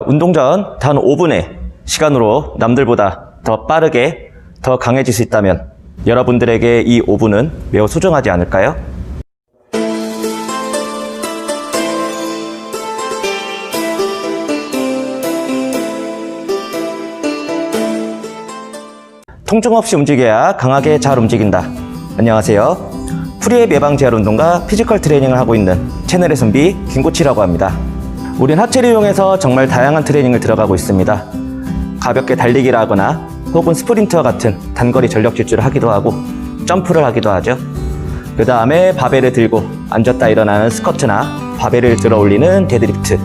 운동 전 단 5분의 시간으로 남들보다 더 빠르게 더 강해질 수 있다면 여러분들에게 이 5분은 매우 소중하지 않을까요? 통증 없이 움직여야 강하게 잘 움직인다. 안녕하세요. 프리앱 예방 재활 운동과 피지컬 트레이닝을 하고 있는 채널의 선비 김코치라고 합니다. 우린 하체를 이용해서 정말 다양한 트레이닝을 들어가고 있습니다. 가볍게 달리기를 하거나 혹은 스프린트와 같은 단거리 전력 질주를 하기도 하고 점프를 하기도 하죠. 그 다음에 바벨을 들고 앉았다 일어나는 스쿼트나 바벨을 들어 올리는 데드리프트,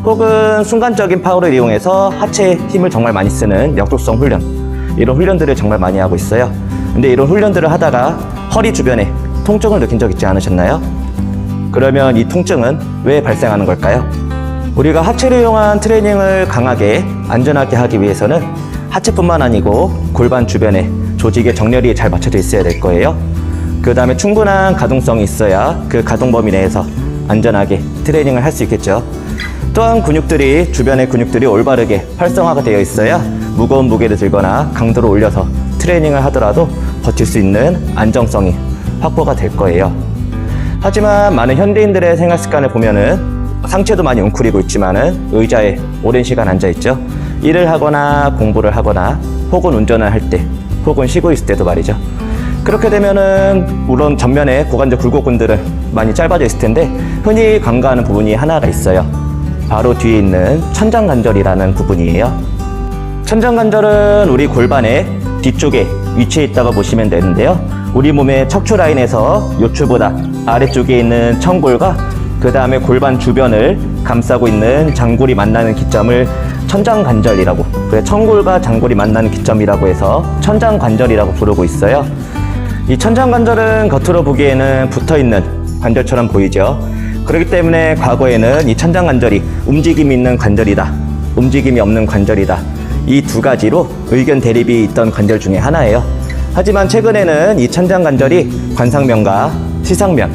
혹은 순간적인 파워를 이용해서 하체에 힘을 정말 많이 쓰는 역속성 훈련, 이런 훈련들을 정말 많이 하고 있어요. 근데 이런 훈련들을 하다가 허리 주변에 통증을 느낀 적 있지 않으셨나요? 그러면 이 통증은 왜 발생하는 걸까요? 우리가 하체를 이용한 트레이닝을 강하게 안전하게 하기 위해서는 하체뿐만 아니고 골반 주변에 조직의 정렬이 잘 맞춰져 있어야 될 거예요. 그 다음에 충분한 가동성이 있어야 그 가동 범위 내에서 안전하게 트레이닝을 할 수 있겠죠. 또한 주변의 근육들이 올바르게 활성화가 되어 있어야 무거운 무게를 들거나 강도를 올려서 트레이닝을 하더라도 버틸 수 있는 안정성이 확보가 될 거예요. 하지만 많은 현대인들의 생활 습관을 보면은 상체도 많이 웅크리고 있지만은 의자에 오랜 시간 앉아 있죠. 일을 하거나 공부를 하거나 혹은 운전을 할 때 혹은 쉬고 있을 때도 말이죠. 그렇게 되면은 물론 전면에 고관절 굴곡근들은 많이 짧아져 있을 텐데 흔히 간과하는 부분이 하나가 있어요. 바로 뒤에 있는 천장관절이라는 부분이에요. 천장관절은 우리 골반의 뒤쪽에 위치해 있다고 보시면 되는데요. 우리 몸의 척추 라인에서 요추보다 아래쪽에 있는 청골과 그 다음에 골반 주변을 감싸고 있는 장골이 만나는 기점을 천장관절이라고, 그래 청골과 장골이 만나는 기점이라고 해서 천장관절이라고 부르고 있어요. 이 천장관절은 겉으로 보기에는 붙어있는 관절처럼 보이죠. 그렇기 때문에 과거에는 이 천장관절이 움직임이 있는 관절이다, 움직임이 없는 관절이다, 이 두 가지로 의견 대립이 있던 관절 중에 하나예요. 하지만 최근에는 이 천장관절이 관상면과 시상면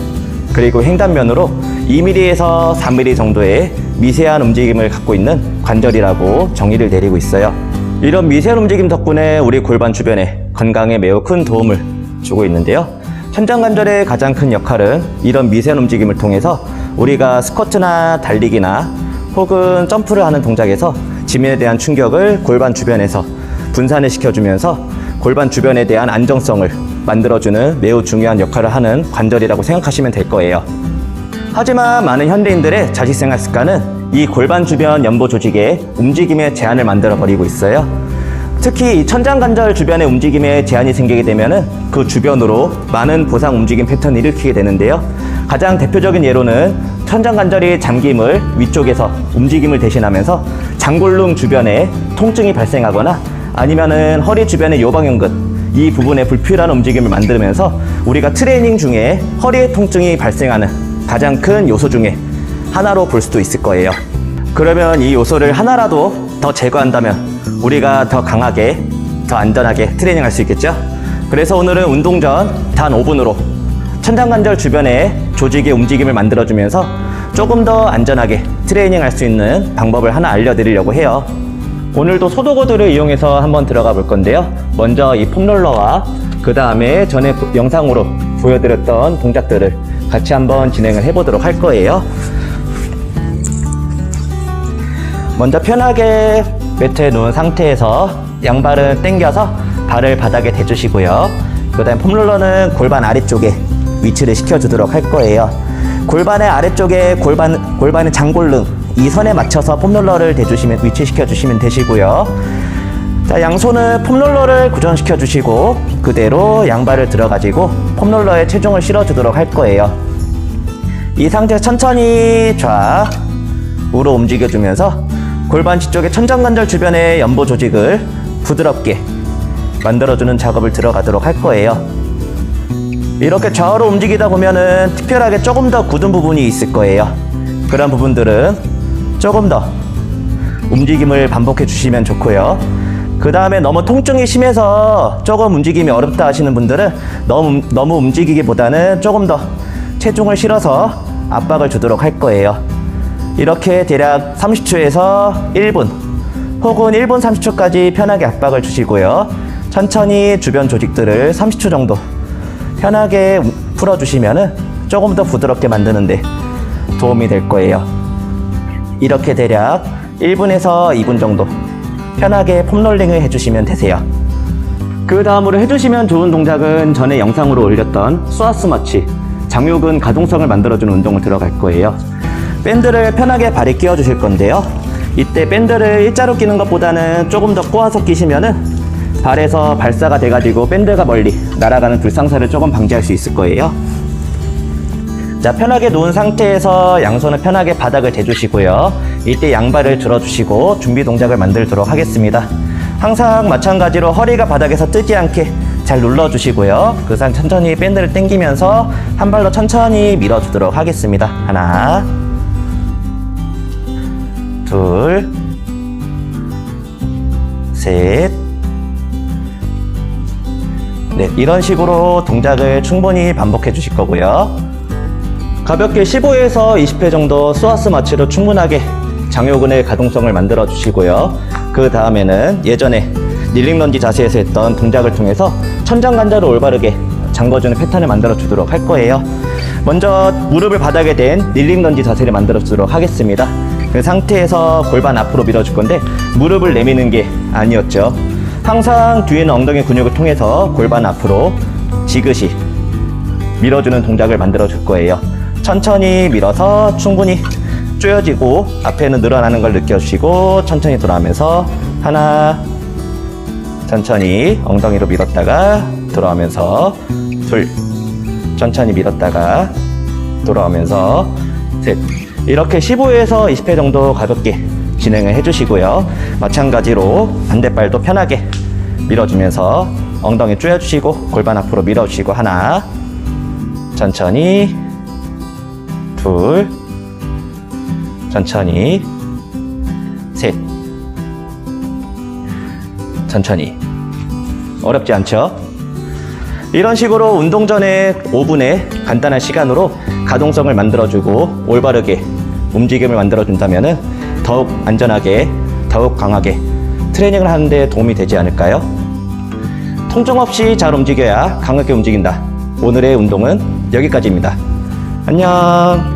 그리고 횡단면으로 2mm에서 4mm 정도의 미세한 움직임을 갖고 있는 관절이라고 정의를 내리고 있어요. 이런 미세한 움직임 덕분에 우리 골반 주변에 건강에 매우 큰 도움을 주고 있는데요. 천장관절의 가장 큰 역할은 이런 미세한 움직임을 통해서 우리가 스쿼트나 달리기나 혹은 점프를 하는 동작에서 지면에 대한 충격을 골반 주변에서 분산을 시켜주면서 골반 주변에 대한 안정성을 만들어주는 매우 중요한 역할을 하는 관절이라고 생각하시면 될 거예요. 하지만 많은 현대인들의 자식 생활 습관은 이 골반 주변 연보 조직의 움직임에 제한을 만들어 버리고 있어요. 특히 이 천장관절 주변의 움직임에 제한이 생기게 되면은 그 주변으로 많은 보상 움직임 패턴을 일으키게 되는데요. 가장 대표적인 예로는 천장관절이 잠김을 위쪽에서 움직임을 대신하면서 장골릉 주변에 통증이 발생하거나 아니면은 허리 주변의 요방형근, 이 부분에 불필요한 움직임을 만들면서 우리가 트레이닝 중에 허리에 통증이 발생하는 가장 큰 요소 중에 하나로 볼 수도 있을 거예요. 그러면 이 요소를 하나라도 더 제거한다면 우리가 더 강하게, 더 안전하게 트레이닝 할 수 있겠죠? 그래서 오늘은 운동 전 단 5분으로 천장관절 주변에 조직의 움직임을 만들어주면서 조금 더 안전하게 트레이닝 할 수 있는 방법을 하나 알려드리려고 해요. 오늘도 소도구들을 이용해서 한번 들어가 볼 건데요. 먼저 이 폼롤러와 그 다음에 전에 영상으로 보여드렸던 동작들을 같이 한번 진행을 해보도록 할 거예요. 먼저 편하게 매트에 누운 상태에서 양발을 당겨서 발을 바닥에 대주시고요. 그 다음에 폼롤러는 골반 아래쪽에 위치를 시켜주도록 할 거예요. 골반의 아래쪽에 골반의 장골릉, 이 선에 맞춰서 폼롤러를 위치시켜 주시면 되시고요. 자, 양손은 폼롤러를 고정시켜 주시고 그대로 양발을 들어가지고 폼롤러에 체중을 실어 주도록 할 거예요. 이 상태에서 천천히 좌우로 움직여 주면서 골반 뒤쪽의 천장관절 주변의 연보 조직을 부드럽게 만들어주는 작업을 들어가도록 할 거예요. 이렇게 좌우로 움직이다 보면은 특별하게 조금 더 굳은 부분이 있을 거예요. 그런 부분들은 조금 더 움직임을 반복해 주시면 좋고요. 그 다음에 너무 통증이 심해서 조금 움직임이 어렵다 하시는 분들은 너무 움직이기보다는 조금 더 체중을 실어서 압박을 주도록 할 거예요. 이렇게 대략 30초에서 1분 혹은 1분 30초까지 편하게 압박을 주시고요. 천천히 주변 조직들을 30초 정도 편하게 풀어주시면 조금 더 부드럽게 만드는데 도움이 될 거예요. 이렇게 대략 1분에서 2분 정도 편하게 폼롤링을 해주시면 되세요. 그 다음으로 해주시면 좋은 동작은 전에 영상으로 올렸던 스와스 마치, 장요근 가동성을 만들어주는 운동을 들어갈 거예요. 밴드를 편하게 발에 끼워 주실 건데요. 이때 밴드를 일자로 끼는 것보다는 조금 더 꼬아서 끼시면은 발에서 발사가 돼가지고 밴드가 멀리 날아가는 불상사를 조금 방지할 수 있을 거예요. 자, 편하게 누운 상태에서 양손을 편하게 바닥을 대주시고요. 이때 양발을 들어주시고 준비 동작을 만들도록 하겠습니다. 항상 마찬가지로 허리가 바닥에서 뜨지 않게 잘 눌러주시고요. 그 상 천천히 밴드를 당기면서 한 발로 천천히 밀어주도록 하겠습니다. 하나, 둘, 셋, 네, 이런 식으로 동작을 충분히 반복해 주실 거고요. 가볍게 15에서 20회 정도 스와스 마취로 충분하게 장요근의 가동성을 만들어 주시고요. 그 다음에는 예전에 닐링 런지 자세에서 했던 동작을 통해서 천장 관절을 올바르게 잠궈주는 패턴을 만들어 주도록 할 거예요. 먼저 무릎을 바닥에 댄 닐링 런지 자세를 만들어 주도록 하겠습니다. 그 상태에서 골반 앞으로 밀어줄 건데 무릎을 내미는 게 아니었죠. 항상 뒤에 있는 엉덩이 근육을 통해서 골반 앞으로 지그시 밀어주는 동작을 만들어 줄 거예요. 천천히 밀어서 충분히 조여지고 앞에는 늘어나는 걸 느껴주시고 천천히 돌아오면서 하나, 천천히 엉덩이로 밀었다가 돌아오면서 둘, 천천히 밀었다가 돌아오면서 셋. 이렇게 15에서 20회 정도 가볍게 진행을 해주시고요. 마찬가지로 반대발도 편하게 밀어주면서 엉덩이 조여주시고 골반 앞으로 밀어주시고 하나, 천천히 둘, 천천히 셋, 천천히. 어렵지 않죠? 이런 식으로 운동 전에 5분의 간단한 시간으로 가동성을 만들어주고 올바르게 움직임을 만들어준다면 더욱 안전하게, 더욱 강하게 트레이닝을 하는데 도움이 되지 않을까요? 통증 없이 잘 움직여야 강하게 움직인다. 오늘의 운동은 여기까지입니다. 안녕.